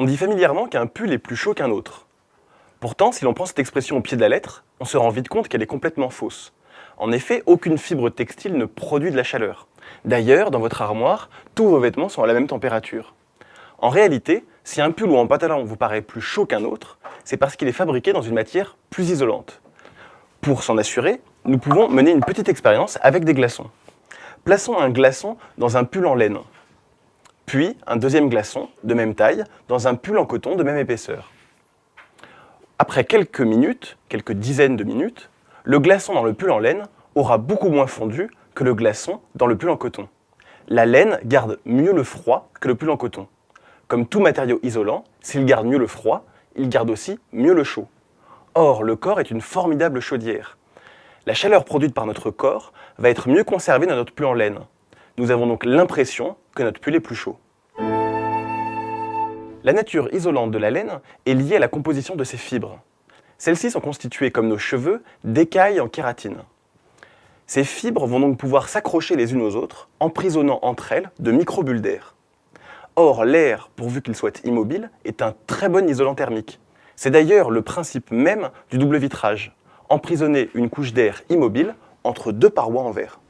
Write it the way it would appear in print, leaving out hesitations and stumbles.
On dit familièrement qu'un pull est plus chaud qu'un autre. Pourtant, si l'on prend cette expression au pied de la lettre, on se rend vite compte qu'elle est complètement fausse. En effet, aucune fibre textile ne produit de la chaleur. D'ailleurs, dans votre armoire, tous vos vêtements sont à la même température. En réalité, si un pull ou un pantalon vous paraît plus chaud qu'un autre, c'est parce qu'il est fabriqué dans une matière plus isolante. Pour s'en assurer, nous pouvons mener une petite expérience avec des glaçons. Plaçons un glaçon dans un pull en laine, puis un deuxième glaçon, de même taille, dans un pull en coton de même épaisseur. Après quelques minutes, quelques dizaines de minutes, le glaçon dans le pull en laine aura beaucoup moins fondu que le glaçon dans le pull en coton. La laine garde mieux le froid que le pull en coton. Comme tout matériau isolant, s'il garde mieux le froid, il garde aussi mieux le chaud. Or, le corps est une formidable chaudière. La chaleur produite par notre corps va être mieux conservée dans notre pull en laine. Nous avons donc l'impression que notre pull est plus chaud. La nature isolante de la laine est liée à la composition de ses fibres. Celles-ci sont constituées, comme nos cheveux, d'écailles en kératine. Ces fibres vont donc pouvoir s'accrocher les unes aux autres, emprisonnant entre elles de micro-bulles d'air. Or, l'air, pourvu qu'il soit immobile, est un très bon isolant thermique. C'est d'ailleurs le principe même du double vitrage, emprisonner une couche d'air immobile entre deux parois en verre.